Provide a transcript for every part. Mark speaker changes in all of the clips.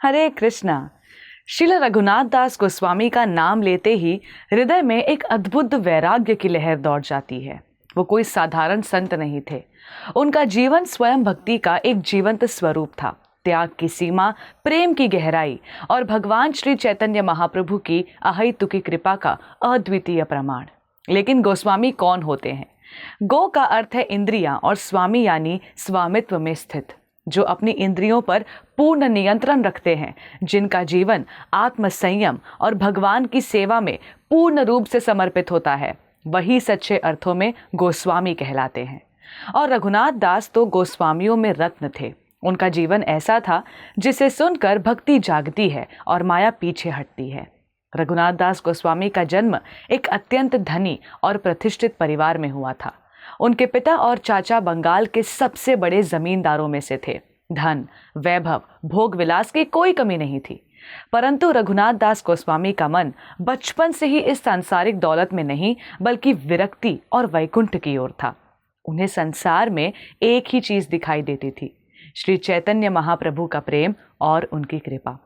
Speaker 1: हरे कृष्णा। श्रील रघुनाथ दास गोस्वामी का नाम लेते ही हृदय में एक अद्भुत वैराग्य की लहर दौड़ जाती है। वो कोई साधारण संत नहीं थे। उनका जीवन स्वयं भक्ति का एक जीवंत स्वरूप था। त्याग की सीमा, प्रेम की गहराई और भगवान श्री चैतन्य महाप्रभु की अहेतुकी कृपा का अद्वितीय प्रमाण। लेकिन गोस्वामी कौन होते हैं? गो का अर्थ है इंद्रियां और स्वामी यानी स्वामित्व में स्थित, जो अपनी इंद्रियों पर पूर्ण नियंत्रण रखते हैं, जिनका जीवन आत्म संयम और भगवान की सेवा में पूर्ण रूप से समर्पित होता है, वही सच्चे अर्थों में गोस्वामी कहलाते हैं। और रघुनाथ दास तो गोस्वामियों में रत्न थे। उनका जीवन ऐसा था जिसे सुनकर भक्ति जागती है और माया पीछे हटती है। रघुनाथ दास गोस्वामी का जन्म एक अत्यंत धनी और प्रतिष्ठित परिवार में हुआ था। उनके पिता और चाचा बंगाल के सबसे बड़े जमींदारों में से थे। धन, वैभव, भोग विलास की कोई कमी नहीं थी। परंतु रघुनाथ दास गोस्वामी का मन बचपन से ही इस सांसारिक दौलत में नहीं बल्कि विरक्ति और वैकुंठ की ओर था। उन्हें संसार में एक ही चीज दिखाई देती थी, श्री चैतन्य महाप्रभु का प्रेम और उनकी कृपा।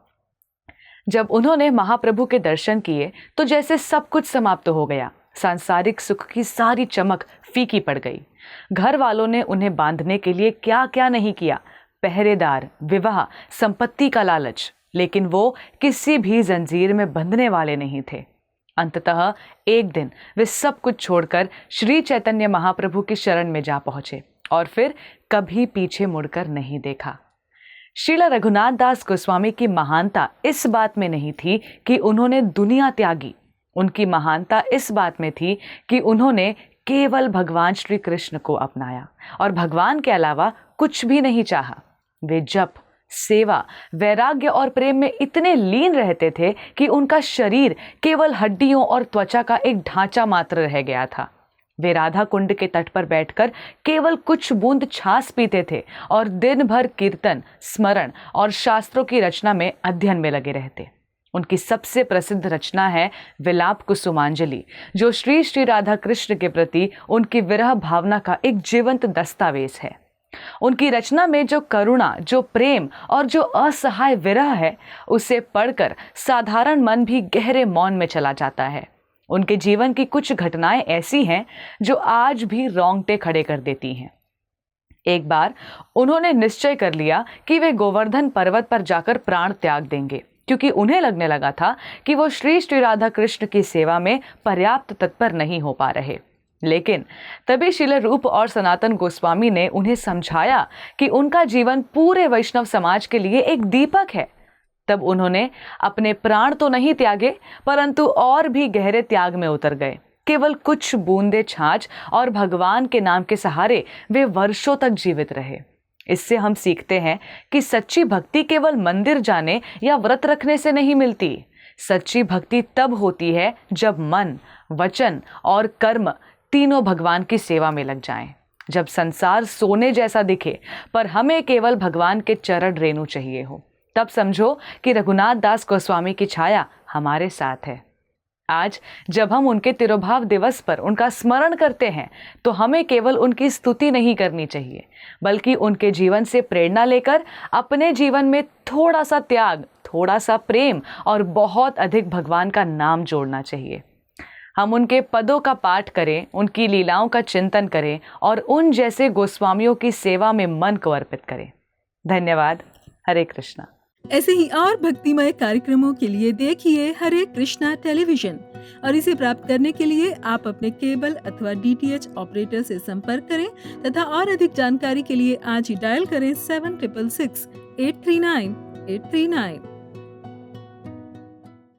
Speaker 1: जब उन्होंने महाप्रभु के दर्शन किए तो जैसे सब कुछ समाप्त हो गया। सांसारिक सुख की सारी चमक फीकी पड़ गई। घर वालों ने उन्हें बांधने के लिए क्या क्या नहीं किया, पहरेदार, विवाह, संपत्ति का लालच, लेकिन वो किसी भी जंजीर में बंधने वाले नहीं थे। अंततः एक दिन वे सब कुछ छोड़कर श्री चैतन्य महाप्रभु की शरण में जा पहुंचे और फिर कभी पीछे मुड़कर नहीं देखा। श्रील रघुनाथ दास गोस्वामी की महानता इस बात में नहीं थी कि उन्होंने दुनिया त्यागी। उनकी महानता इस बात में थी कि उन्होंने केवल भगवान श्री कृष्ण को अपनाया और भगवान के अलावा कुछ भी नहीं चाहा। वे जप, सेवा, वैराग्य और प्रेम में इतने लीन रहते थे कि उनका शरीर केवल हड्डियों और त्वचा का एक ढांचा मात्र रह गया था। वे राधा कुंड के तट पर बैठकर केवल कुछ बूंद छाछ पीते थे और दिन भर कीर्तन, स्मरण और शास्त्रों की रचना में अध्ययन में लगे रहते। उनकी सबसे प्रसिद्ध रचना है विलाप कुसुमांजलि, जो श्री श्री राधा कृष्ण के प्रति उनकी विरह भावना का एक जीवंत दस्तावेज है। उनकी रचना में जो करुणा, जो प्रेम और जो असहाय विरह है, उसे पढ़कर साधारण मन भी गहरे मौन में चला जाता है। उनके जीवन की कुछ घटनाएं ऐसी हैं जो आज भी रोंगटे खड़े कर देती हैं। एक बार उन्होंने निश्चय कर लिया कि वे गोवर्धन पर्वत पर जाकर प्राण त्याग देंगे, क्योंकि उन्हें लगने लगा था कि वो श्री श्री राधा कृष्ण की सेवा में पर्याप्त तत्पर नहीं हो पा रहे। लेकिन तभी श्रील रूप और सनातन गोस्वामी ने उन्हें समझाया कि उनका जीवन पूरे वैष्णव समाज के लिए एक दीपक है। तब उन्होंने अपने प्राण तो नहीं त्यागे, परंतु और भी गहरे त्याग में उतर गए। केवल कुछ बूंदे छाछ और भगवान के नाम के सहारे वे वर्षों तक जीवित रहे। इससे हम सीखते हैं कि सच्ची भक्ति केवल मंदिर जाने या व्रत रखने से नहीं मिलती। सच्ची भक्ति तब होती है जब मन, वचन और कर्म तीनों भगवान की सेवा में लग जाएं। जब संसार सोने जैसा दिखे पर हमें केवल भगवान के चरण रेणु चाहिए हो, तब समझो कि रघुनाथ दास गोस्वामी की छाया हमारे साथ है। आज जब हम उनके तिरोभाव दिवस पर उनका स्मरण करते हैं तो हमें केवल उनकी स्तुति नहीं करनी चाहिए, बल्कि उनके जीवन से प्रेरणा लेकर अपने जीवन में थोड़ा सा त्याग, थोड़ा सा प्रेम और बहुत अधिक भगवान का नाम जोड़ना चाहिए। हम उनके पदों का पाठ करें, उनकी लीलाओं का चिंतन करें और उन जैसे गोस्वामियों की सेवा में मन को अर्पित करें। धन्यवाद। हरे कृष्णा।
Speaker 2: ऐसे ही और भक्तिमय कार्यक्रमों के लिए देखिए हरे कृष्णा टेलीविजन, और इसे प्राप्त करने के लिए आप अपने केबल अथवा DTH ऑपरेटर से संपर्क करें तथा और अधिक जानकारी के लिए आज ही डायल करें 7666 839 839।